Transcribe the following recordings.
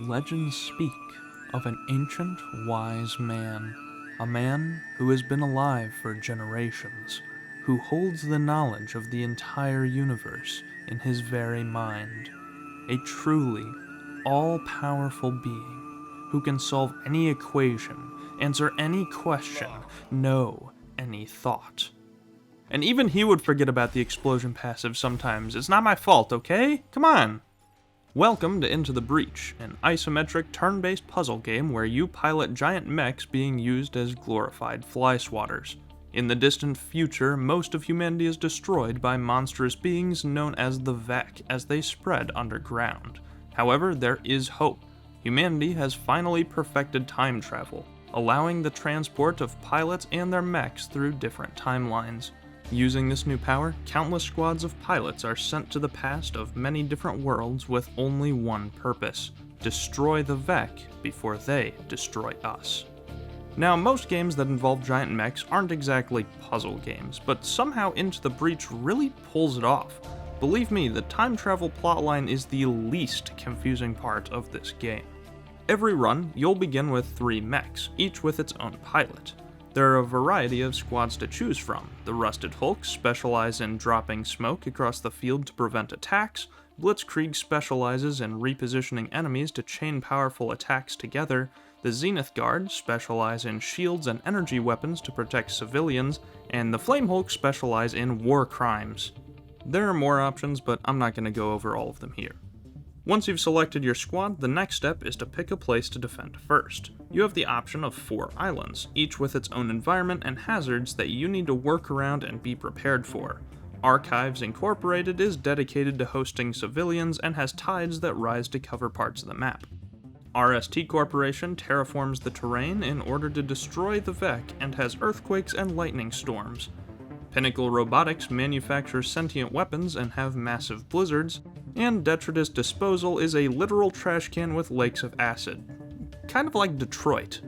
legends speak of an ancient, wise man, a man who has been alive for generations, who holds the knowledge of the entire universe in his very mind, a truly all-powerful being who can solve any equation, answer any question, know any thought. And even he would forget about the explosion passive sometimes. It's not my fault, okay? Come on! Welcome to Into the Breach, an isometric turn-based puzzle game where you pilot giant mechs being used as glorified fly swatters. In the distant future, most of humanity is destroyed by monstrous beings known as the Vek as they spread underground. However, there is hope. Humanity has finally perfected time travel, allowing the transport of pilots and their mechs through different timelines. Using this new power, countless squads of pilots are sent to the past of many different worlds with only one purpose: destroy the Vek before they destroy us. Now, most games that involve giant mechs aren't exactly puzzle games, but somehow Into the Breach really pulls it off. Believe me, the time travel plotline is the least confusing part of this game. Every run, you'll begin with 3 mechs, each with its own pilot. There are a variety of squads to choose from. The Rusted Hulks specialize in dropping smoke across the field to prevent attacks. Blitzkrieg specializes in repositioning enemies to chain powerful attacks together. The Zenith Guard specialize in shields and energy weapons to protect civilians. And the Flame Hulks specialize in war crimes. There are more options, but I'm not going to go over all of them here. Once you've selected your squad, the next step is to pick a place to defend first. You have the option of 4 islands, each with its own environment and hazards that you need to work around and be prepared for. Archives Incorporated is dedicated to hosting civilians and has tides that rise to cover parts of the map. RST Corporation terraforms the terrain in order to destroy the Vek and has earthquakes and lightning storms. Pinnacle Robotics manufactures sentient weapons and have massive blizzards, and Detritus Disposal is a literal trash can with lakes of acid. Kind of like Detroit.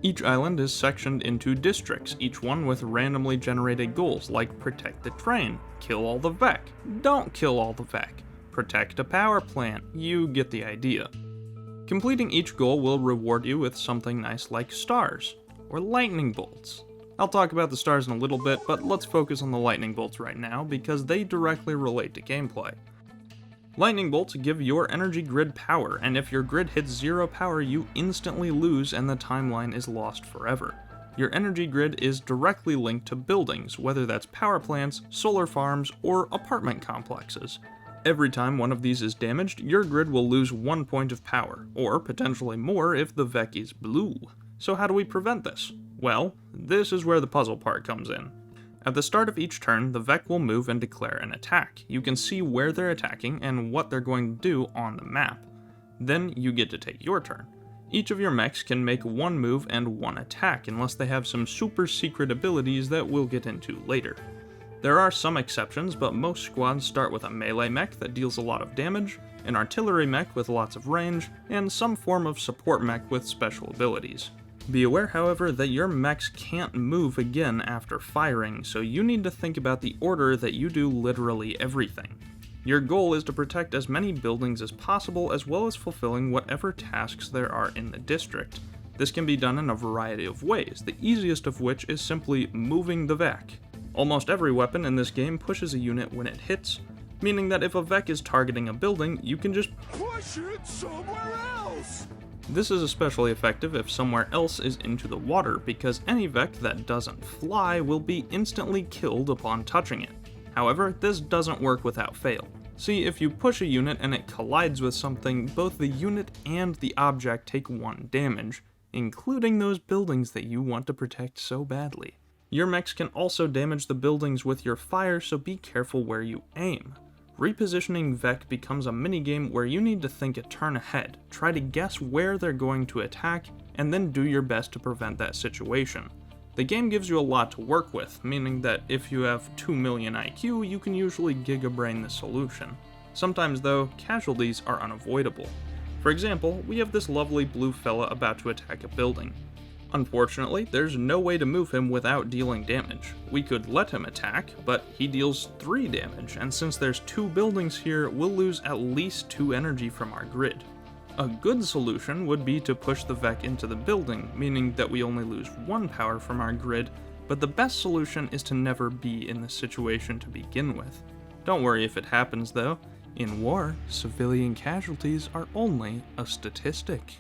Each island is sectioned into districts, each one with randomly generated goals like protect the train, kill all the Vek, don't kill all the Vek, protect a power plant, you get the idea. Completing each goal will reward you with something nice like stars, or lightning bolts. I'll talk about the stars in a little bit, but let's focus on the lightning bolts right now because they directly relate to gameplay. Lightning bolts give your energy grid power, and if your grid hits 0 power, you instantly lose and the timeline is lost forever. Your energy grid is directly linked to buildings, whether that's power plants, solar farms, or apartment complexes. Every time one of these is damaged, your grid will lose 1 point of power, or potentially more if the Vek is blue. So how do we prevent this? Well, this is where the puzzle part comes in. At the start of each turn, the Vek will move and declare an attack. You can see where they're attacking and what they're going to do on the map. Then you get to take your turn. Each of your mechs can make 1 move and 1 attack unless they have some super secret abilities that we'll get into later. There are some exceptions, but most squads start with a melee mech that deals a lot of damage, an artillery mech with lots of range, and some form of support mech with special abilities. Be aware, however, that your mechs can't move again after firing, so you need to think about the order that you do literally everything. Your goal is to protect as many buildings as possible, as well as fulfilling whatever tasks there are in the district. This can be done in a variety of ways, the easiest of which is simply moving the Vek. Almost every weapon in this game pushes a unit when it hits, meaning that if a Vek is targeting a building, you can just push it somewhere else! This is especially effective if somewhere else is into the water, because any Vek that doesn't fly will be instantly killed upon touching it. However, this doesn't work without fail. See, if you push a unit and it collides with something, both the unit and the object take 1 damage, including those buildings that you want to protect so badly. Your mechs can also damage the buildings with your fire, so be careful where you aim. Repositioning Vek becomes a minigame where you need to think a turn ahead, try to guess where they're going to attack, and then do your best to prevent that situation. The game gives you a lot to work with, meaning that if you have 2 million IQ, you can usually gigabrain the solution. Sometimes though, casualties are unavoidable. For example, we have this lovely blue fella about to attack a building. Unfortunately, there's no way to move him without dealing damage. We could let him attack, but he deals 3 damage, and since there's 2 buildings here, we'll lose at least 2 energy from our grid. A good solution would be to push the Vec into the building, meaning that we only lose one power from our grid, but the best solution is to never be in this situation to begin with. Don't worry if it happens though. In war, civilian casualties are only a statistic.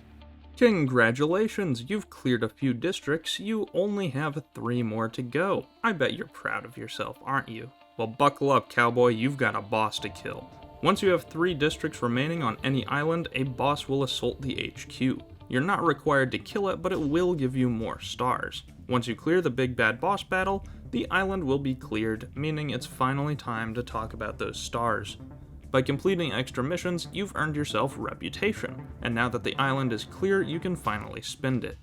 Congratulations, you've cleared a few districts, you only have 3 more to go. I bet you're proud of yourself, aren't you? Well, buckle up, cowboy, you've got a boss to kill. Once you have 3 districts remaining on any island, a boss will assault the HQ. You're not required to kill it, but it will give you more stars. Once you clear the big bad boss battle, the island will be cleared, meaning it's finally time to talk about those stars. By completing extra missions, you've earned yourself reputation, and now that the island is clear, you can finally spend it.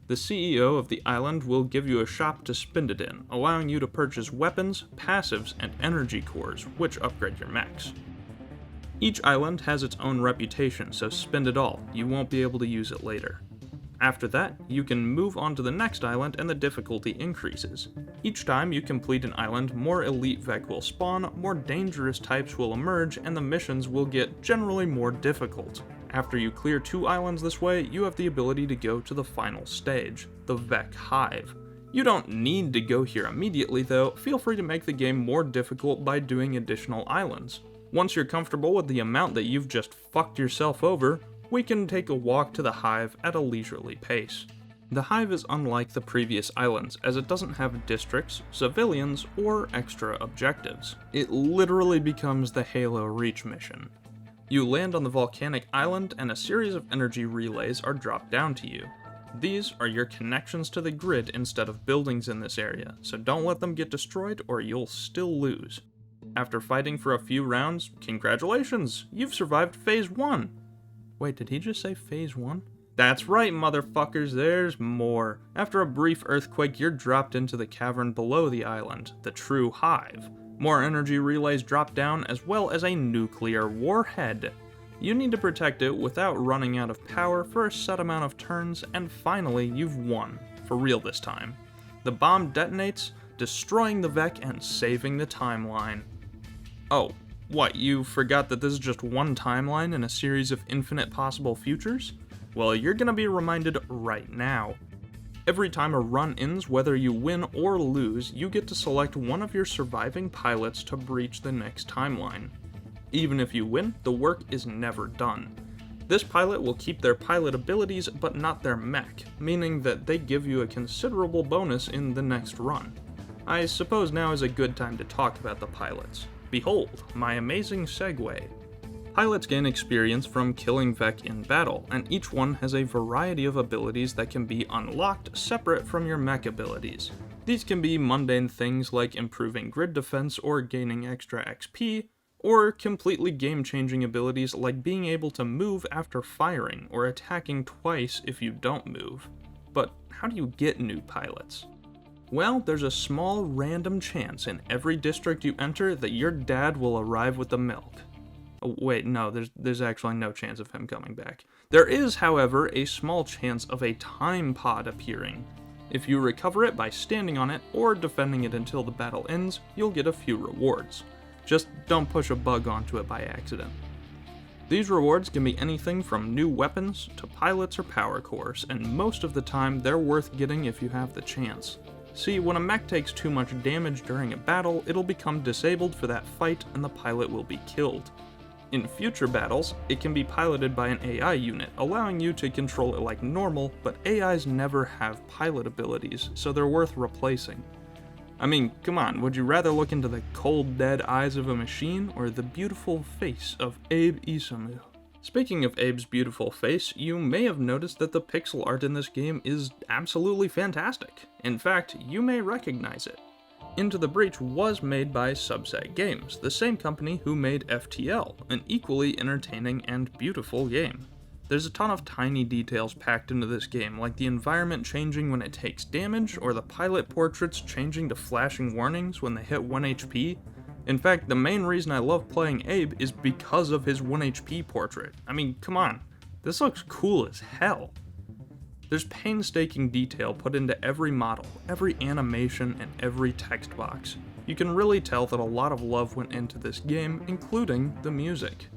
The CEO of the island will give you a shop to spend it in, allowing you to purchase weapons, passives, and energy cores, which upgrade your mechs. Each island has its own reputation, so spend it all, you won't be able to use it later. After that, you can move on to the next island and the difficulty increases. Each time you complete an island, more elite Vec will spawn, more dangerous types will emerge, and the missions will get generally more difficult. After you clear 2 islands this way, you have the ability to go to the final stage, the Vec Hive. You don't need to go here immediately though, feel free to make the game more difficult by doing additional islands. Once you're comfortable with the amount that you've just fucked yourself over, we can take a walk to the Hive at a leisurely pace. The Hive is unlike the previous islands, as it doesn't have districts, civilians, or extra objectives. It literally becomes the Halo Reach mission. You land on the volcanic island and a series of energy relays are dropped down to you. These are your connections to the grid instead of buildings in this area, so don't let them get destroyed or you'll still lose. After fighting for a few rounds, congratulations, you've survived Phase 1. Wait, did he just say Phase 1? That's right, motherfuckers, there's more. After a brief earthquake, you're dropped into the cavern below the island, the true Hive. More energy relays drop down, as well as a nuclear warhead. You need to protect it without running out of power for a set amount of turns, and finally, you've won. For real this time. The bomb detonates, destroying the Vec and saving the timeline. Oh, what, you forgot that this is just one timeline in a series of infinite possible futures? Well, you're gonna be reminded right now. Every time a run ends, whether you win or lose, you get to select one of your surviving pilots to breach the next timeline. Even if you win, the work is never done. This pilot will keep their pilot abilities, but not their mech, meaning that they give you a considerable bonus in the next run. I suppose now is a good time to talk about the pilots. Behold, my amazing segue. Pilots gain experience from killing Vec in battle, and each one has a variety of abilities that can be unlocked separate from your mech abilities. These can be mundane things like improving grid defense or gaining extra XP, or completely game-changing abilities like being able to move after firing or attacking twice if you don't move. But how do you get new pilots? Well, there's a small random chance in every district you enter that your dad will arrive with the milk. Oh, wait, no, there's actually no chance of him coming back. There is, however, a small chance of a time pod appearing. If you recover it by standing on it or defending it until the battle ends, you'll get a few rewards. Just don't push a bug onto it by accident. These rewards can be anything from new weapons to pilots or power cores, and most of the time they're worth getting if you have the chance. See, when a mech takes too much damage during a battle, it'll become disabled for that fight and the pilot will be killed. In future battles, it can be piloted by an AI unit, allowing you to control it like normal, but AIs never have pilot abilities, so they're worth replacing. I mean, come on, would you rather look into the cold, dead eyes of a machine, or the beautiful face of Abe Isamu? Speaking of Abe's beautiful face, you may have noticed that the pixel art in this game is absolutely fantastic. In fact, you may recognize it. Into the Breach was made by Subset Games, the same company who made FTL, an equally entertaining and beautiful game. There's a ton of tiny details packed into this game, like the environment changing when it takes damage, or the pilot portraits changing to flashing warnings when they hit 1 HP. In fact, the main reason I love playing Abe is because of his 1 HP portrait. I mean, come on, this looks cool as hell. There's painstaking detail put into every model, every animation, and every text box. You can really tell that a lot of love went into this game, including the music.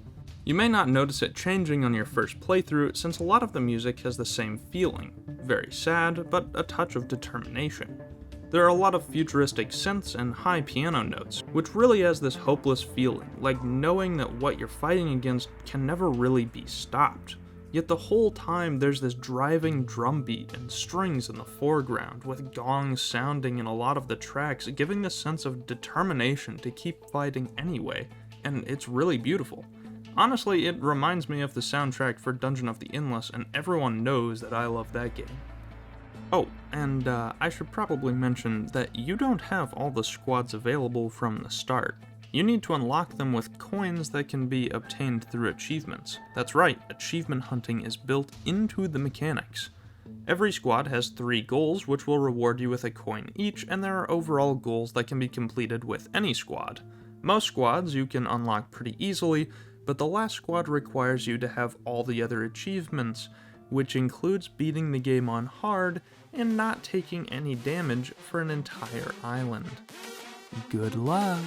You may not notice it changing on your first playthrough since a lot of the music has the same feeling, very sad, but a touch of determination. There are a lot of futuristic synths and high piano notes, which really has this hopeless feeling, like knowing that what you're fighting against can never really be stopped. Yet the whole time there's this driving drum beat and strings in the foreground, with gongs sounding in a lot of the tracks, giving this sense of determination to keep fighting anyway, and it's really beautiful. Honestly, it reminds me of the soundtrack for Dungeon of the Endless, and everyone knows that I love that game. Oh, and I should probably mention that you don't have all the squads available from the start. You need to unlock them with coins that can be obtained through achievements. That's right, achievement hunting is built into the mechanics. Every squad has 3 goals, which will reward you with a coin each, and there are overall goals that can be completed with any squad. Most squads you can unlock pretty easily, but the last squad requires you to have all the other achievements, which includes beating the game on hard and not taking any damage for an entire island. Good luck!